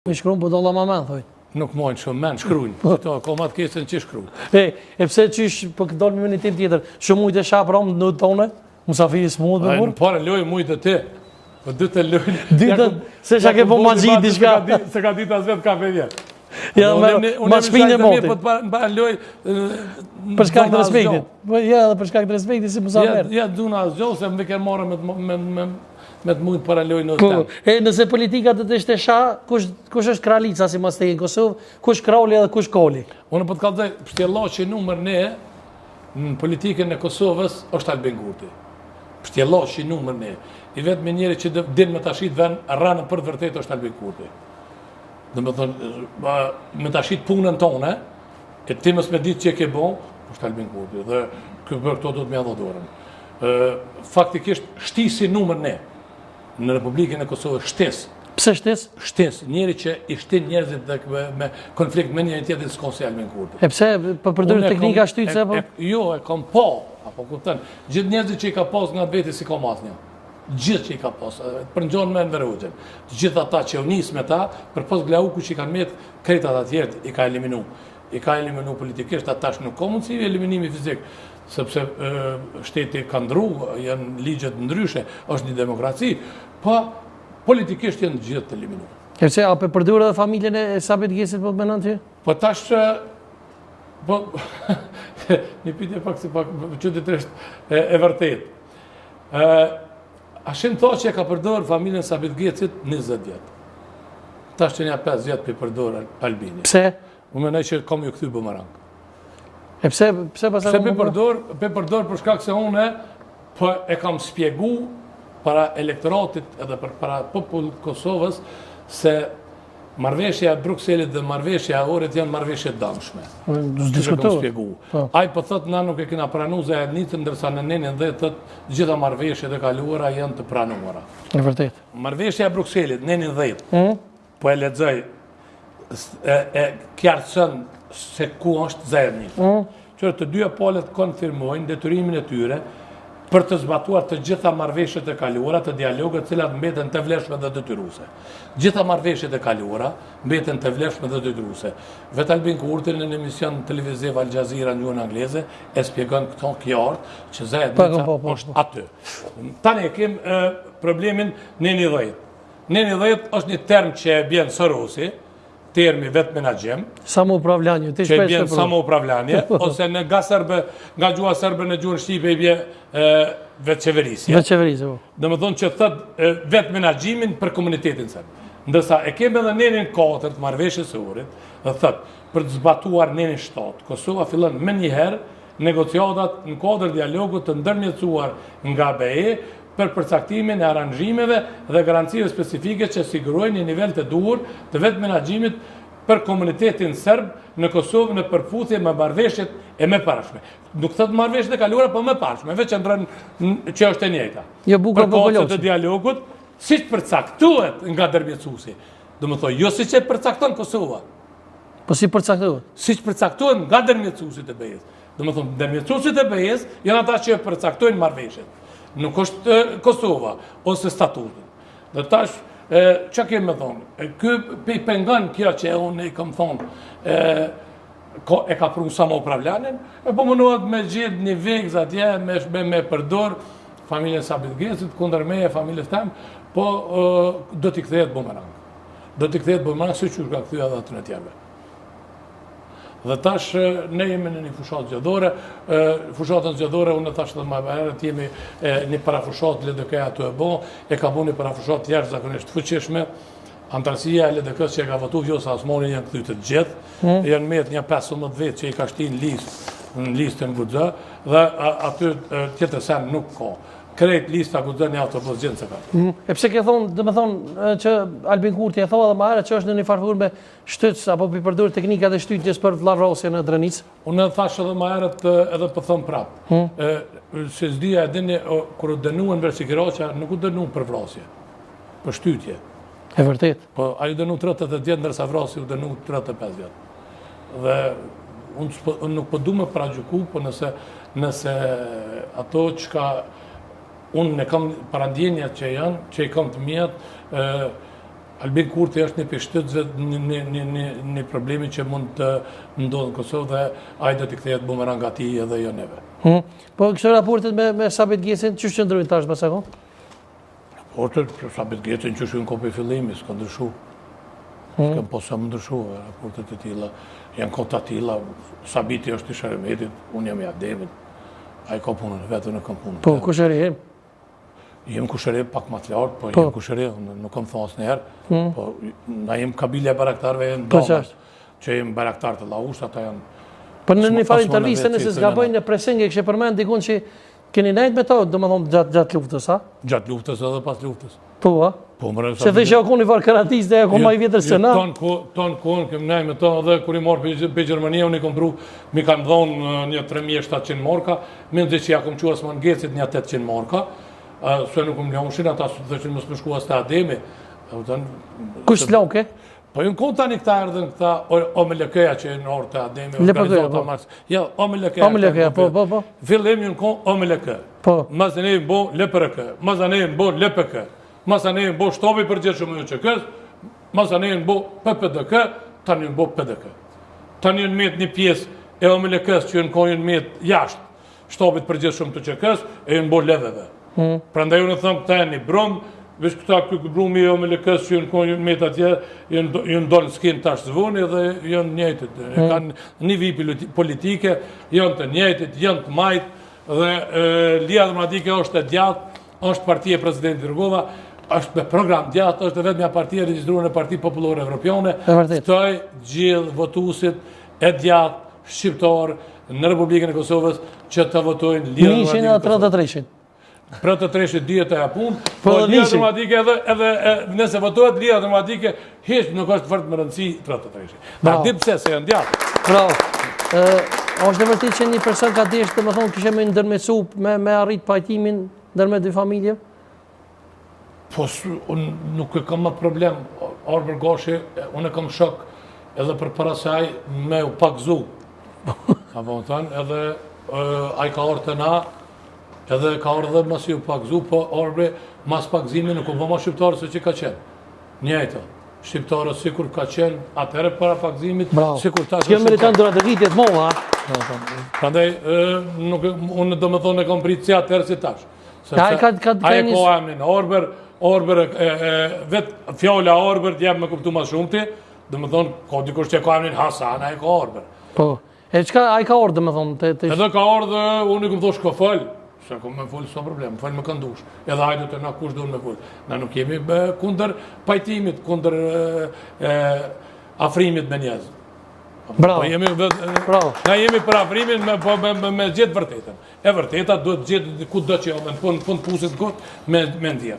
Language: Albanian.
Me shkruan, po dolla ma men, thoj. Nuk mojnë shumë men, shkrujnë. Qëto, ka ma të kesën që shkru. E pse qysh, për këtë dalë me një tim tjetër, shumë mujtë e shapë ramë në tone, musafiri s'mund me burë? Në pare lojë mujtë të ti, po dy të lojë... Dy të, se shka ke po ma gjitë diçka. Se ka ditë as vetë kafe vjetë. Ja, ma shpinë e moti. Në pare lojë... Për shkak të respektit. Ja, dhe për shkak të respektit si musafer. Ja, duna as gjohë, se më ke marë me të mujtë para lojë në tem. E nëse politika të të ishte sha, kush është kralica si mas të në Kosovë, kush krauli edhe kush koli? Unë po të kalëzaj, pështjellaçi numër ne, në politikën e Kosovës, është Albin Kurti. Pështjellaçi numër ne. I vetë me njeri që din me të ashit ven, rranën për të vërtet është Albin Kurti. Dhe me thonë, me të ashit punën tonë, e ti mës me ditë që e ke bon, është Albin Kurti. Dhe për këto do të me adho dorën. Faktikisht, shtisi numër ne. Në Republikën e Kosovës shtes. Pse shtes? Shtes. Njeri që i shtin njerëzit me konflikt me njëri tjetër s'ka si Albin Kurti. E pse për përdorë teknika shtytse apo? Jo, e kam pa, apo kupton. Gjithë njerëzit që i ka pas nga vetë si kam asnjë. Gjithë që i ka pas, për ngjon me Enverhoxhen. Gjithë ata që u nis me ta, përpos Glauku që i kanë met kretat atjerë i ka eliminu. I ka eliminu politikisht, atash nuk ka mundësi eliminimi fizik. Sepse shteti ka ndru, janë ligjet ndryshe, është një demokraci, pa politikisht janë gjithë të eliminu. Kërse, a për përdurë dhe familjen e Sabit Gesit po të menon të? Po tash, po, një pytje pak si pak, qëtitrisht e vërtet. Ashim tha që e ka përdurë familjen Sabit Gesit 20 vjetë. Tash që nja 5 vjetë për përdurë Albini. Pse? Unë menaj që kam ju këthy bumerang. E pse pasaj pe përdor për shkak se unë e kam spjegu para elektoratit edhe para popullit Kosovës se marrëveshja e Brukselit dhe marrëveshja e Ohrit janë marrëveshje dëmshme. Ai po thotë na nuk e kena pranuar zajednicën, ndërsa në 90 thotë gjitha marrëveshjet e kaluara janë të pranuara. Në vërtet. Marrëveshja e Brukselit 90. Po e lexoj e qartëson se ku është zajednica. Qërë të dyja palët konfirmojnë detyrimin e tyre për të zbatuar të gjitha marrëveshjet e kaluara të dialogët cilat mbeten të vlefshme dhe detyruse. Gjitha marrëveshjet e kaluara mbeten të vlefshme dhe detyruse. Vetë Albin Kurti në emision televiziv Al Jazeera në gjuhën angleze e spjegon këto qartë që zajednica është aty. Tani e kem problemin 90. 90 është një term që e bjen Sorosi, termi vetë menaxhem, samoupravljanje, që i bjen samoupravljanje, ose nga gjuha sërbe në gjuhën shqipe i bje vetë qeverisje. Vetë qeverisje, po. Dhe më thonë që thëtë vetë menaxhimin për komunitetin sërbe. Ndërsa e keme dhe nenin 4 të marrëveshjes së Ohrit, dhe thëtë për të zbatuar nenin 7. Kosova fillon me njëherë negociatat në kuadër dialogut të ndërmjetësuar nga BE për përcaktimin e aranjimeve dhe garancive specifike që sigurojnë një nivel të duhur të vetë menaxhimit për komunitetin sërb në Kosovë në përputhje me marrëveshjet e mëparshme. Nuk thotë marrëveshjet e kaluara, po mëparshme, veç që është e njëjta. Për kohët të dialogut, siç përcaktohet nga ndërmjetësuesi. Domethënë, jo siç e përcakton Kosova. Po si përcaktohet? Siç përcaktohen nga ndërmjetësuesit e BE-s. Domethënë, ndërmjetësuesit e BE-s janë ata që përcaktojnë marrëveshjet. Nuk është Kosova, ose statutin. Dhe tash, që kemë me thonë? Ky pengon kjo që unë i kam thonë, e ka pru samoupravljanin, e po mënohet me gjithë një vegz atje, me përdor familjen Sabit Gesit, kundër meje, familjes tem, po do t'i kthehet bumerang. Do t'i kthehet bumerang, si që ka kthyer edhe aty në tjerve. Dhe tash ne jemi në një fushat zgjedhore, fushatën zgjedhore unë tash dhe më herët jemi një parafushat LDK aty e bo, e ka bu një parafushat tjerë zakonisht fuqishme, antarësia e LDK-s që e ka votu Vjosa Osmani janë këthy të gjithë, janë met një 15 vetë që i ka shtin në listën Guxha, dhe aty tjetër sen nuk ka. Krejt lista Guxha një autobus gjithë se ka. E pse ke thonë, dhe me thonë që Albin Kurti e thonë dhe ma herë që është në një farfur me shtytës apo për përdurë teknika dhe shtytjes për vllavrosje në Drenicë? Unë thashë edhe ma herët edhe për thëmë prapë. Se zdia e dini, kërë u dënuën Versi Kiraqa, nuk u dënuën për vrasje, për shtytje. E vërtet? Po, a ju dënu 30 vjetë, ndërsa vrasi u dënu 35 vjetë. Dhe unë nuk po du me paragjuku, po nëse ato që ka unë ne kam parandjenja që janë, që i kam të mjetë, Albin Kurti është një pishtytëve një problemi që mund të ndodhë në Kosovë dhe ai do t'i kthehet bumerang atij edhe jo neve. Po kështë raportet me Sabit Gjesin, që qëndrojnë tash basakon? Raportet, Sabit Gjesin që shkën kopi fillimi, s'ka ndryshu. S'këm po sa më ndryshu, raportet e tilla, janë kota tilla, Sabiti është i Sheremetit, unë jam i Ademit, ai ka punën vetë, në kam punën. Po, kushëri? Jem kushëri pak më të lartë, po jem kushëri, nuk kam thos njëherë, po na jem kabile baraktarve, jem damat, që jem baraktar të Laush, ata janë... Për në një farë interviste nëse s'gabojnë në presingë, kështë përmend dikun që keni nejtë me to, do më thonë gjatë luftës, a? Gjatë luftës edhe pas luftës. Po, a? Se dhe që ako një farë karatis dhe ako ma i vjetër se na? Tonë kohën kem nejtë me to, edhe kur i morë për Gjermania, unë i kom pru, mi kanë dhonë një 3700 marka, me në që ja kom qua s'ma ngecit një 800 marka, se nuk më lëmëshin, ata dhe që mësë më shkua s'ta Ademi. Kush të lauke? Po ju në konta një këta erdhen këta OMLK-ja që e në orë të Ademi, organizata mars. Ja, OMLK-ja. Po. Fillim ju në konë OMLK. Po. Mas e nejën bo LPRK, mas e nejën bo LPK, mas e nejën bo shtobi për gjithë shumë që kësë, mas e nejën bo PPDK, ta një bo PDK. Ta një në metë një pjesë e OMLK-s që ju në konë një metë jashtë shtobit për gjithë shumë të që kësë, e ju në bo leveve. Pra ndaj unë thëmë këta e një brumë, veç këta këtë brumi e OMLK-s që ju në konë një metë atje, ju në donë s'kin tash zvoni dhe janë njëjtët. Kanë një vi politike, janë të njëjtët, janë të majtë, dhe Lija Demokratike është e djatë, është partia e presidenti Rugova, është me program djatë, është vetë me partia regjistruar në Parti Popullore Evropiane, këtoj gjithë votusit e djatë, shqiptarë, në Republikën e Kosovës, që të votojnë Lija Demokratike. Për të treshit dhjetë e apun, po Lija Demokratike edhe nëse votohet Lija Demokratike, heq nuk është vërtet më rëndësi 33. Da di pse se janë djatë. Bravo. Është e vërtetë që një person ka deshë të më thonë kishe me ndërmetsu me arrit pajtimin ndërmjet dy familje? Po, unë nuk e kam më problem. Arber Gashi, unë e kam shok edhe për para saj me u pakzu. Apo më thënë, edhe ai ka orë të na, edhe ka orë dhe mas ju pakzu, po orëbre mas pakzimi nuk u po ma shqiptarë se që ka qenë. Njëjtë, shqiptarë si kur ka qenë atëre para pakzimit, si kur ta që meritan durat e rritjet moha. Prandaj, unë do më thonë e kom pritë si atëre si tash. Aje ka emnin Orber, vetë fjalla Orber t'jep me kuptu ma shumë ti, do më thonë, ka dikush që ka emnin Hasan, aje ka Orber. Po, e qka aje ka orë, do më thonë? Edhe ka orë dhe unë i këmë thosh ka fëllë. Se kom me full, s'o problem, fëllë me këndush. Edhe hajdu të na kush duhet me full. Na nuk jemi kunder pajtimit, kunder afrimit me njëzë. Bravo. Na jemi për afrimin me gjithë vërtetën. E vërteta duhet gjithë ku do që jo, me në punë pusit me ndjerë.